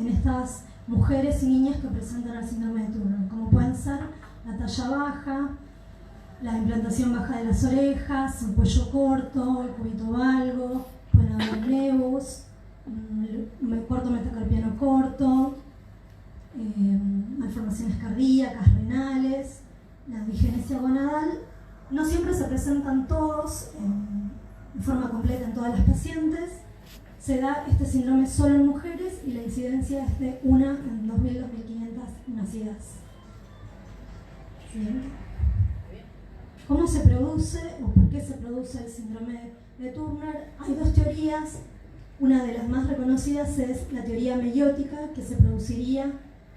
en estas mujeres y niñas que presentan el síndrome de Turner, como pueden ser la talla baja, la implantación baja de las orejas, el cuello corto, el cúbito valgo, pueden haber nevus, corto metacarpiano corto, malformaciones cardíacas, renales, la digenesia gonadal. No siempre se presentan todos en forma completa en todas las pacientes. Se da este síndrome solo en mujeres y la incidencia es de 1 en 2.000-2.500 nacidas. ¿Sí? ¿Cómo se produce o por qué se produce el síndrome de Turner? Hay dos teorías. Una de las más reconocidas es la teoría meiótica, que se produciría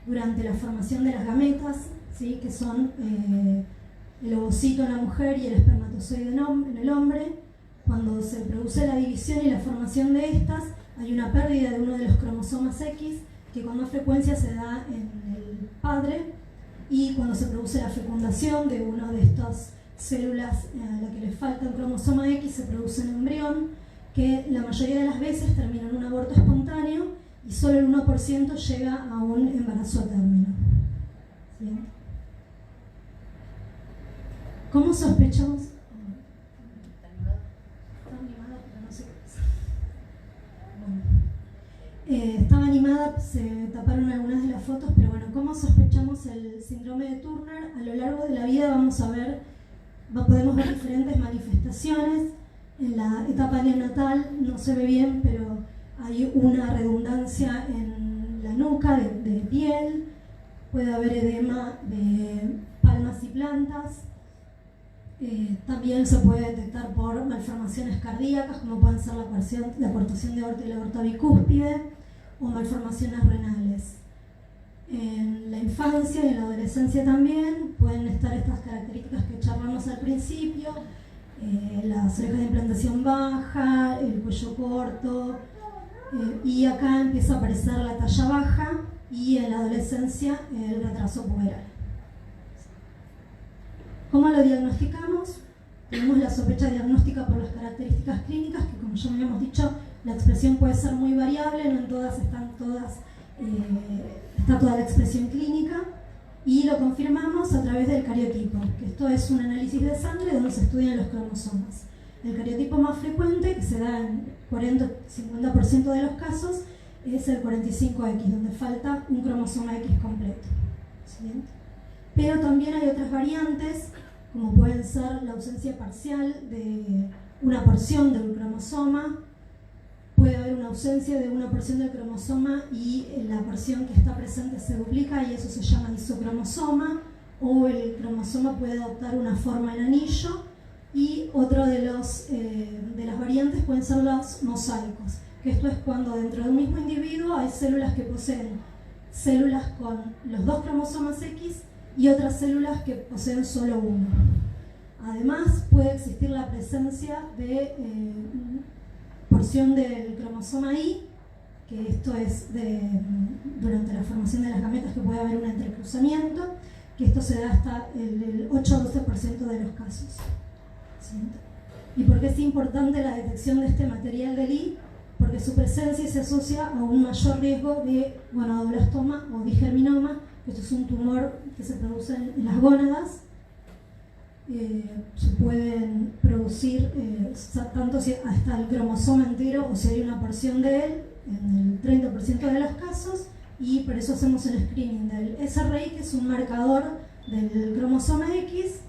durante la formación de las gametas, ¿sí? Que son el ovocito en la mujer y el espermatozoide en el hombre. Cuando se produce la división y la formación de estas, hay una pérdida de uno de los cromosomas X, que con más frecuencia se da en el padre, y cuando se produce la fecundación de una de estas células a la que le falta un cromosoma X, se produce un embrión, que la mayoría de las veces termina en un aborto espontáneo, y solo el 1% llega a un embarazo a término. ¿Sí? ¿Cómo sospechamos? Estaba animada, se taparon algunas de las fotos, pero bueno, ¿cómo sospechamos el síndrome de Turner? A lo largo de la vida vamos a ver, podemos ver diferentes manifestaciones. En la etapa neonatal no se ve bien, pero hay una redundancia en la nuca de piel, puede haber edema de palmas y plantas. También se puede detectar por malformaciones cardíacas, como pueden ser la coartación de aorta y la aorta bicúspide, o malformaciones renales. En la infancia y en la adolescencia también pueden estar estas características que charlamos al principio, las orejas de implantación baja, el cuello corto, y acá empieza a aparecer la talla baja y en la adolescencia el retraso puberal. ¿Cómo lo diagnosticamos? Tenemos la sospecha diagnóstica por las características clínicas, que como ya habíamos dicho, la expresión puede ser muy variable, no en todas está toda la expresión clínica, y lo confirmamos a través del cariotipo, que esto es un análisis de sangre donde se estudian los cromosomas. El cariotipo más frecuente, que se da en 40-50% de los casos, es el 45X, donde falta un cromosoma X completo. ¿Sí? Pero también hay otras variantes, como pueden ser la ausencia parcial de una porción del cromosoma. Puede haber una ausencia de una porción del cromosoma y la porción que está presente se duplica, y eso se llama isocromosoma, o el cromosoma puede adoptar una forma en anillo. Y otro de las variantes pueden ser los mosaicos, que esto es cuando dentro de un mismo individuo hay células que poseen células con los dos cromosomas X y otras células que poseen solo uno. Además, puede existir la presencia de porción del cromosoma Y, que esto es durante la formación de las gametas, que puede haber un entrecruzamiento, que esto se da hasta el 8-12% de los casos. ¿Sí? ¿Y por qué es importante la detección de este material del I? Porque su presencia se asocia a un mayor riesgo de gonadoblastoma o digerminoma, que esto es un tumor que se produce en las gónadas. Se pueden producir tanto hasta el cromosoma entero, o si hay una porción de él, en el 30% de los casos, y por eso hacemos el screening del SRI, que es un marcador del cromosoma X.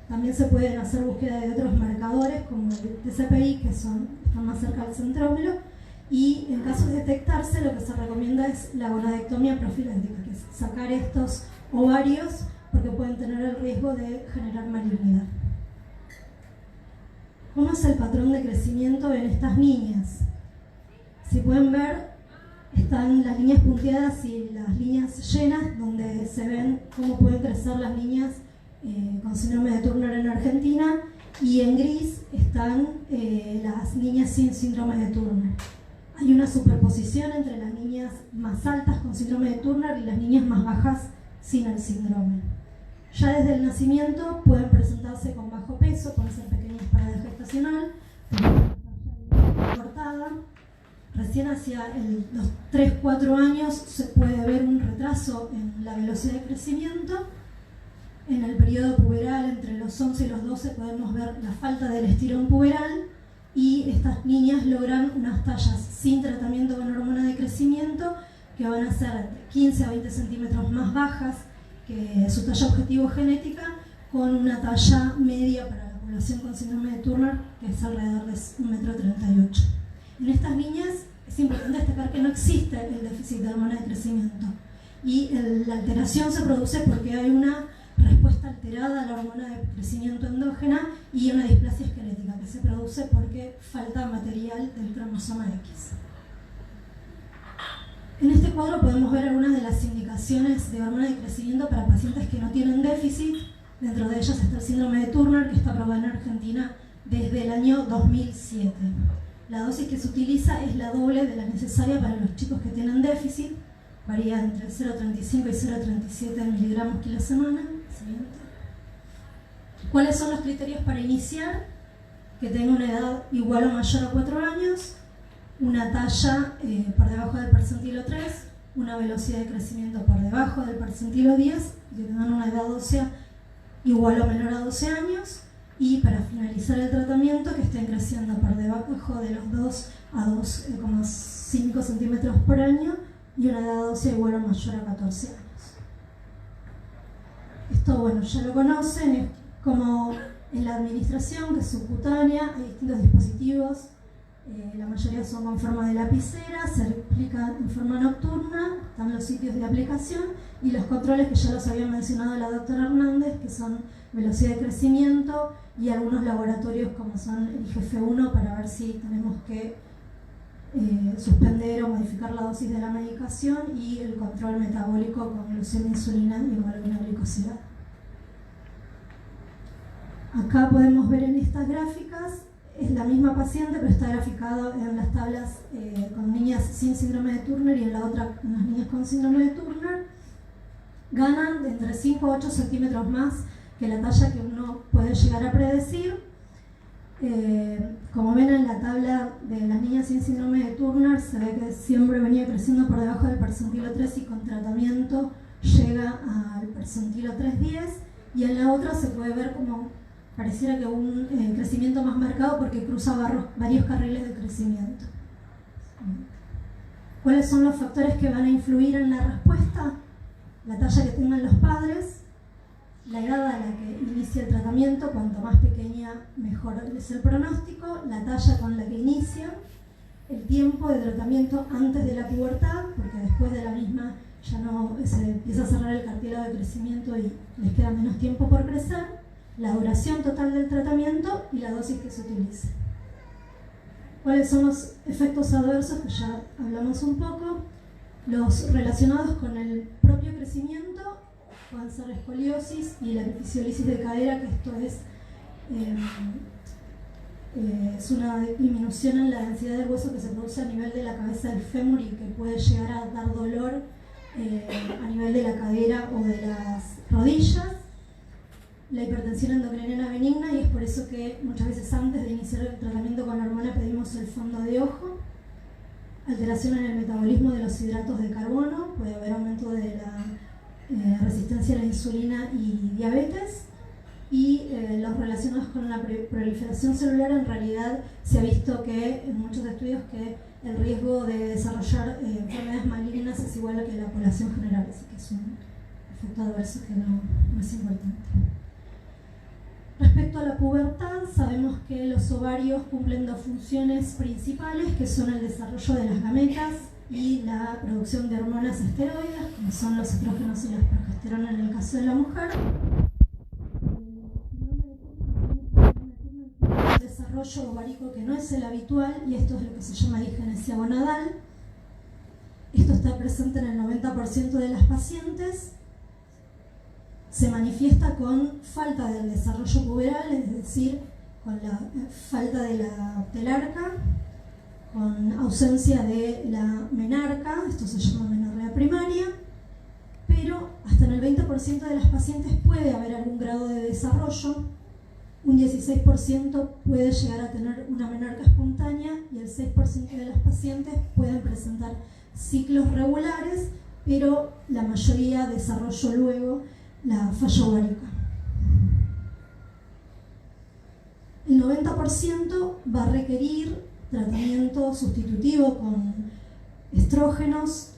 También se pueden hacer búsqueda de otros marcadores, como el TCPI, que están más cerca del centrómero, y en caso de detectarse, lo que se recomienda es la gonadectomía profiláctica, que es sacar estos ovarios, porque pueden tener el riesgo de generar malignidad. ¿Cómo es el patrón de crecimiento en estas niñas? Si pueden ver, están las líneas punteadas y las líneas llenas, donde se ven cómo pueden crecer las niñas con síndrome de Turner en Argentina, y en gris están las niñas sin síndrome de Turner. Hay una superposición entre las niñas más altas con síndrome de Turner y las niñas más bajas sin el síndrome. Ya desde el nacimiento pueden presentarse con bajo peso, pueden ser pequeñas paradas gestacional, cortada, recién hacia los 3-4 años se puede ver un retraso en la velocidad de crecimiento. En el periodo puberal, entre los 11 y los 12, podemos ver la falta del estirón puberal, y estas niñas logran unas tallas sin tratamiento con hormona de crecimiento que van a ser 15 a 20 centímetros más bajas que su talla objetivo genética, con una talla media para la población con síndrome de Turner, que es alrededor de 1,38 m. En estas niñas es importante destacar que no existe el déficit de hormona de crecimiento, y la alteración se produce porque hay una respuesta alterada a la hormona de crecimiento endógena y una displasia esquelética que se produce porque falta material del cromosoma X. En este cuadro podemos ver algunas de las indicaciones de hormona de crecimiento para pacientes que no tienen déficit. Dentro de ellas está el síndrome de Turner, que está aprobado en Argentina desde el año 2007. La dosis que se utiliza es la doble de la necesaria para los chicos que tienen déficit, varía entre 0,35 y 0,37 miligramos kilo semana. Siguiente. ¿Cuáles son los criterios para iniciar? Que tenga una edad igual o mayor a 4 años, una talla por debajo del percentilo 3, una velocidad de crecimiento por debajo del percentilo 10, y que tengan una edad ósea igual o menor a 12 años, y para finalizar el tratamiento que estén creciendo por debajo de los 2 a 2,5 centímetros por año y una edad ósea igual o mayor a 14 años. Esto, bueno, ya lo conocen, es como en la administración, que es subcutánea, hay distintos dispositivos, la mayoría son con forma de lapicera, se aplica en forma nocturna, están los sitios de aplicación y los controles que ya los había mencionado la doctora Hernández, que son velocidad de crecimiento y algunos laboratorios como son el IGF-1 para ver si tenemos que suspender o modificar la dosis de la medicación, y el control metabólico con glucemia, insulina y hemoglobina glicosilada. Acá podemos ver en estas gráficas, es la misma paciente pero está graficado en las tablas con niñas sin síndrome de Turner y en la otra con las niñas con síndrome de Turner. Ganan de entre 5 a 8 centímetros más que la talla que uno puede llegar a predecir. Como ven en la tabla de las niñas sin síndrome de Turner, se ve que siempre venía creciendo por debajo del percentilo 3 y con tratamiento llega al percentilo 3,10, y en la otra se puede ver como pareciera que un crecimiento más marcado porque cruza varios carriles de crecimiento. ¿Cuáles son los factores que van a influir en la respuesta? La talla que tengan los padres, la edad a la que inicia el tratamiento, cuanto más pequeña mejor es el pronóstico, la talla con la que inicia, el tiempo de tratamiento antes de la pubertad, porque después de la misma ya no se empieza a cerrar el cartílago de crecimiento y les queda menos tiempo por crecer, la duración total del tratamiento y la dosis que se utilice. ¿Cuáles son los efectos adversos? Que ya hablamos un poco. Los relacionados con el propio crecimiento pueden ser escoliosis y la epifisiolisis de cadera, que esto es una disminución en la densidad del hueso que se produce a nivel de la cabeza del fémur y que puede llegar a dar dolor a nivel de la cadera o de las rodillas. La hipertensión endocrinera benigna, y es por eso que muchas veces antes de iniciar el tratamiento con la hormona pedimos el fondo de ojo. Alteración en el metabolismo de los hidratos de carbono, puede haber aumento de la resistencia a la insulina y diabetes. Y los relacionados con la proliferación celular, en realidad se ha visto que en muchos estudios que el riesgo de desarrollar enfermedades malignas es igual a que la población general, así que es un efecto adverso que no es importante. Respecto a la pubertad, sabemos que los ovarios cumplen dos funciones principales, que son el desarrollo de las gametas y la producción de hormonas esteroides, como son los estrógenos y la progesterona en el caso de la mujer. El desarrollo ovárico que no es el habitual, y esto es lo que se llama digenesia gonadal. Esto está presente en el 90% de las pacientes. Se manifiesta con falta del desarrollo puberal, es decir, con la falta de la telarca, con ausencia de la menarca, esto se llama menorrea primaria, pero hasta en el 20% de las pacientes puede haber algún grado de desarrollo un 16% puede llegar a tener una menarca espontánea y el 6% de las pacientes pueden presentar ciclos regulares, pero la mayoría desarrolló luego la falla ovárica. El 90% va a requerir tratamiento sustitutivo con estrógenos,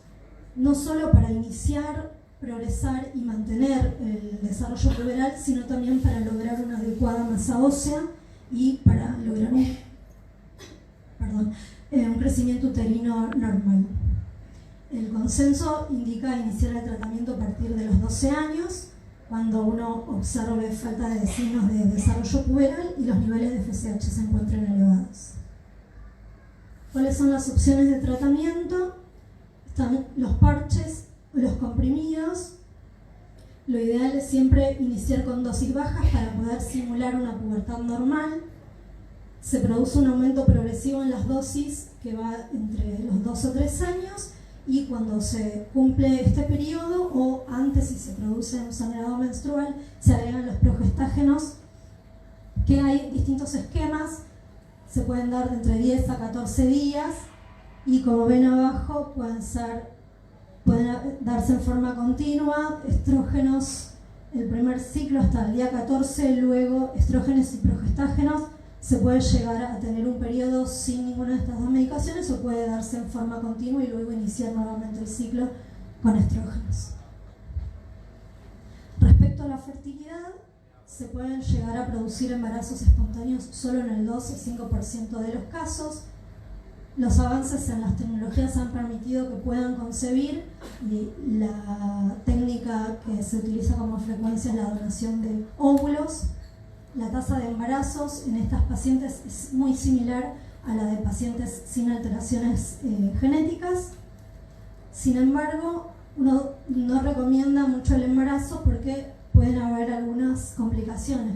no solo para iniciar, progresar y mantener el desarrollo puberal, sino también para lograr una adecuada masa ósea y para lograr un crecimiento uterino normal. El consenso indica iniciar el tratamiento a partir de los 12 años, cuando uno observe falta de signos de desarrollo puberal y los niveles de FSH se encuentren elevados. ¿Cuáles son las opciones de tratamiento? Están los parches o los comprimidos. Lo ideal es siempre iniciar con dosis bajas para poder simular una pubertad normal. Se produce un aumento progresivo en las dosis que va entre los 2 o 3 años, y cuando se cumple este periodo o antes, si se produce un sangrado menstrual, se agregan los progestágenos, que hay distintos esquemas, se pueden dar de entre 10 a 14 días y, como ven abajo, pueden darse en forma continua. Estrógenos el primer ciclo hasta el día 14, luego estrógenos y progestágenos. Se puede llegar a tener un periodo sin ninguna de estas dos medicaciones o puede darse en forma continua y luego iniciar nuevamente el ciclo con estrógenos. Respecto a la fertilidad, se pueden llegar a producir embarazos espontáneos solo en el 2 o 5% de los casos. Los avances en las tecnologías han permitido que puedan concebir, y la técnica que se utiliza como frecuencia es la donación de óvulos. La tasa de embarazos en estas pacientes es muy similar a la de pacientes sin alteraciones genéticas. Sin embargo, uno no recomienda mucho el embarazo porque pueden haber algunas complicaciones.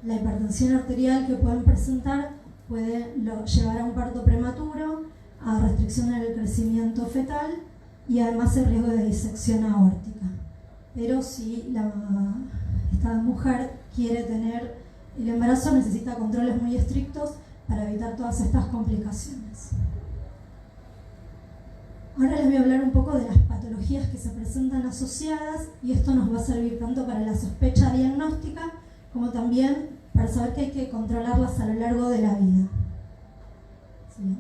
La hipertensión arterial que pueden presentar puede llevar a un parto prematuro, a restricción en el crecimiento fetal y además el riesgo de disección aórtica. Pero si esta mujer quiere tener el embarazo, necesita controles muy estrictos para evitar todas estas complicaciones. Ahora les voy a hablar un poco de las patologías que se presentan asociadas, y esto nos va a servir tanto para la sospecha diagnóstica como también para saber que hay que controlarlas a lo largo de la vida. ¿Sí?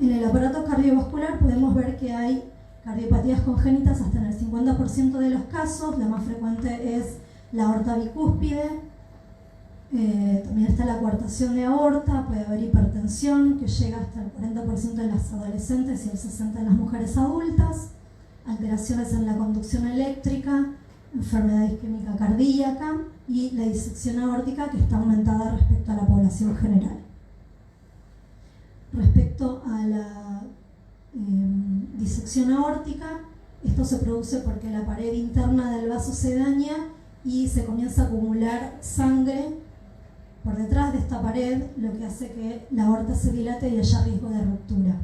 En el aparato cardiovascular podemos ver que hay cardiopatías congénitas hasta en el 50% de los casos. La más frecuente es la aorta bicúspide. También está la coartación de aorta, puede haber hipertensión que llega hasta el 40% de las adolescentes y el 60% en las mujeres adultas, alteraciones en la conducción eléctrica, enfermedad isquémica cardíaca y la disección aórtica, que está aumentada respecto a la población general. Respecto a la disección aórtica, esto se produce porque la pared interna del vaso se daña y se comienza a acumular sangre por detrás de esta pared, lo que hace que la aorta se dilate y haya riesgo de ruptura.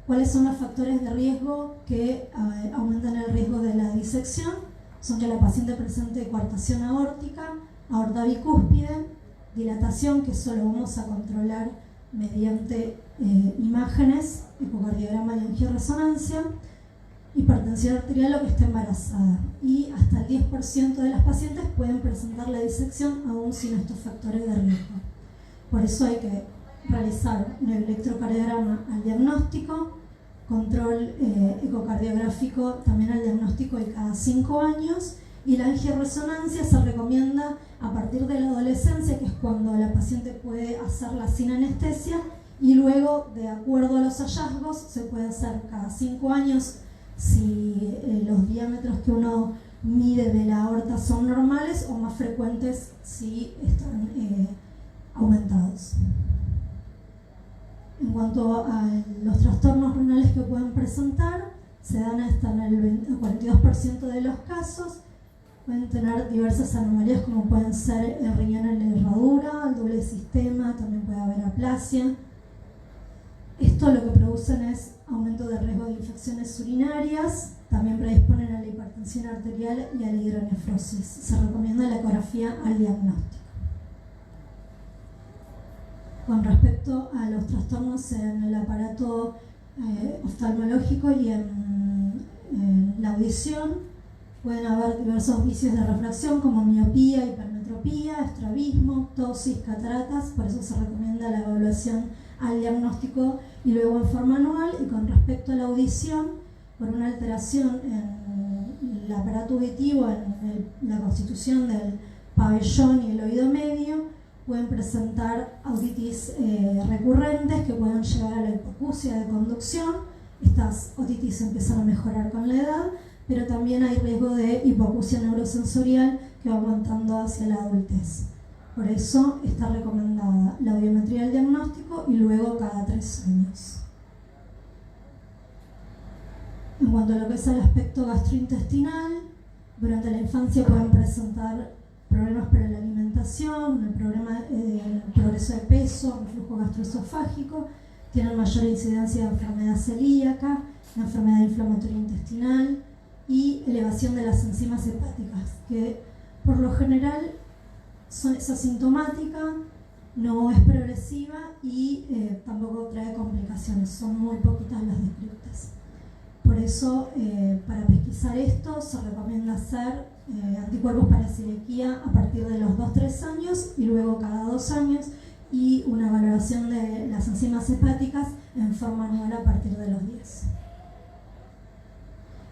¿Cuáles son los factores de riesgo que aumentan el riesgo de la disección? Son que la paciente presente coartación aórtica, aorta bicúspide, dilatación, que solo vamos a controlar mediante imágenes, ecocardiograma y angioresonancia, hipertensión arterial o que esté embarazada, y hasta el 10% de las pacientes pueden presentar la disección aún sin estos factores de riesgo. Por eso hay que realizar un electrocardiograma al diagnóstico, control ecocardiográfico también al diagnóstico y cada 5 años, y la angioresonancia se recomienda a partir de la adolescencia, que es cuando la paciente puede hacerla sin anestesia, y luego, de acuerdo a los hallazgos, se puede hacer cada 5 años si los diámetros que uno mide de la aorta son normales, o más frecuentes si están aumentados. En cuanto a los trastornos renales que pueden presentar, se dan hasta en el 42% de los casos. Pueden tener diversas anomalías, como pueden ser el riñón en la herradura, el doble sistema, también puede haber aplasia. Esto lo que producen es aumento de riesgo de infecciones urinarias, también predisponen a la hipertensión arterial y a la hidronefrosis. Se recomienda la ecografía al diagnóstico. Con respecto a los trastornos en el aparato oftalmológico y en la audición, pueden haber diversos vicios de refracción como miopía, hipermetropía, estrabismo, ptosis, cataratas. Por eso se recomienda la evaluación al diagnóstico y luego en forma anual. Y con respecto a la audición, por una alteración en el aparato auditivo, en la constitución del pabellón y el oído medio, pueden presentar otitis recurrentes que pueden llevar a la hipoacusia de conducción. Estas otitis empiezan a mejorar con la edad, pero también hay riesgo de hipoacusia neurosensorial que va aumentando hacia la adultez. Por eso está recomendada la audiometría del diagnóstico y luego cada 3 años. En cuanto a lo que es el aspecto gastrointestinal, durante la infancia pueden presentar problemas para la alimentación, el progreso de peso, reflujo gastroesofágico, tienen mayor incidencia de enfermedad celíaca, de enfermedad inflamatoria intestinal y elevación de las enzimas hepáticas, que por lo general es asintomática, no es progresiva y tampoco trae complicaciones, son muy poquitas las descritas. Por eso, para pesquisar esto, se recomienda hacer anticuerpos para celiaquía a partir de los 2-3 años y luego cada 2 años, y una valoración de las enzimas hepáticas en forma anual a partir de los 10.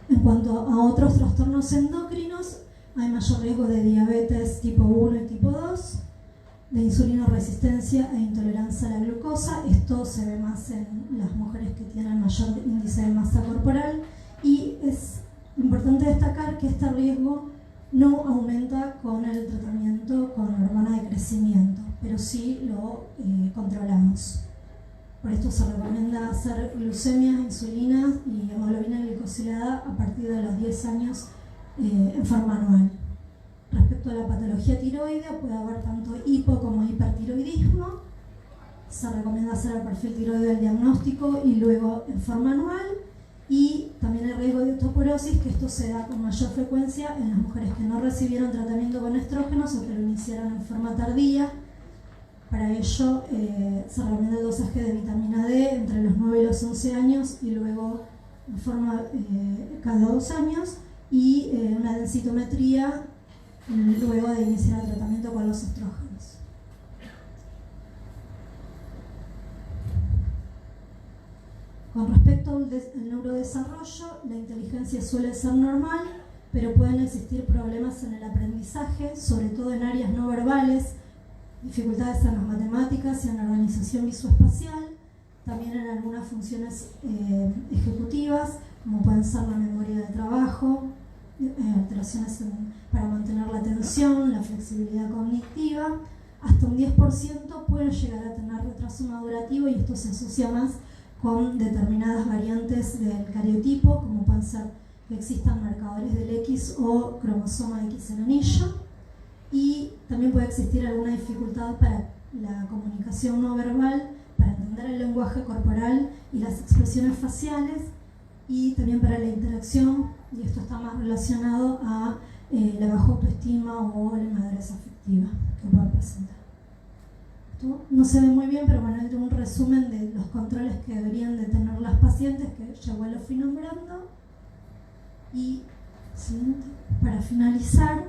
En cuanto a otros trastornos endocrinos, hay mayor riesgo de diabetes tipo 1 y tipo 2, de insulinoresistencia e intolerancia a la glucosa. Esto se ve más en las mujeres que tienen mayor índice de masa corporal, y es importante destacar que este riesgo no aumenta con el tratamiento con hormona de crecimiento, pero sí lo controlamos. Por esto se recomienda hacer glucemias, insulina y hemoglobina glicosilada a partir de los 10 años en forma anual. Respecto a la patología tiroidea, puede haber tanto hipo como hipertiroidismo. Se recomienda hacer el perfil tiroideo del diagnóstico y luego en forma anual. Y también el riesgo de osteoporosis, que esto se da con mayor frecuencia en las mujeres que no recibieron tratamiento con estrógenos o que lo iniciaron en forma tardía. Para ello se recomienda el dosaje de vitamina D entre los 9 y los 11 años y luego en forma cada 2 años, y una densitometría luego de iniciar el tratamiento con los estrógenos. Con respecto al neurodesarrollo, la inteligencia suele ser normal, pero pueden existir problemas en el aprendizaje, sobre todo en áreas no verbales, dificultades en las matemáticas y en la organización visoespacial, también en algunas funciones ejecutivas, como pueden ser la memoria de trabajo, alteraciones para mantener la atención, la flexibilidad cognitiva. Hasta un 10% pueden llegar a tener retraso madurativo, y esto se asocia más con determinadas variantes del cariotipo, como pueden ser que existan marcadores del X o cromosoma X en anillo, y también puede existir alguna dificultad para la comunicación no verbal, para entender el lenguaje corporal y las expresiones faciales, y también para la interacción, y esto está más relacionado a la baja autoestima o la inmadurez afectiva que pueden presentar. Esto no se ve muy bien, pero bueno, es un resumen de los controles que deberían de tener las pacientes, que ya igual lo fui nombrando. Y siguiente, para finalizar,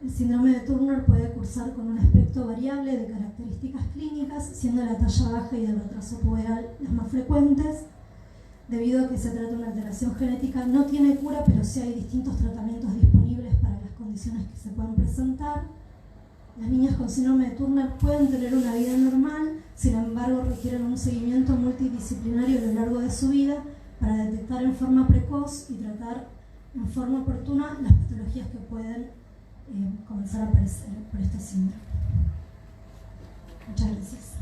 el síndrome de Turner puede cursar con un espectro variable de características clínicas, siendo la talla baja y el retraso puberal las más frecuentes. Debido a que se trata de una alteración genética, no tiene cura, pero sí hay distintos tratamientos disponibles para las condiciones que se pueden presentar. Las niñas con síndrome de Turner pueden tener una vida normal, sin embargo requieren un seguimiento multidisciplinario a lo largo de su vida para detectar en forma precoz y tratar en forma oportuna las patologías que pueden comenzar a aparecer por este síndrome. Muchas gracias.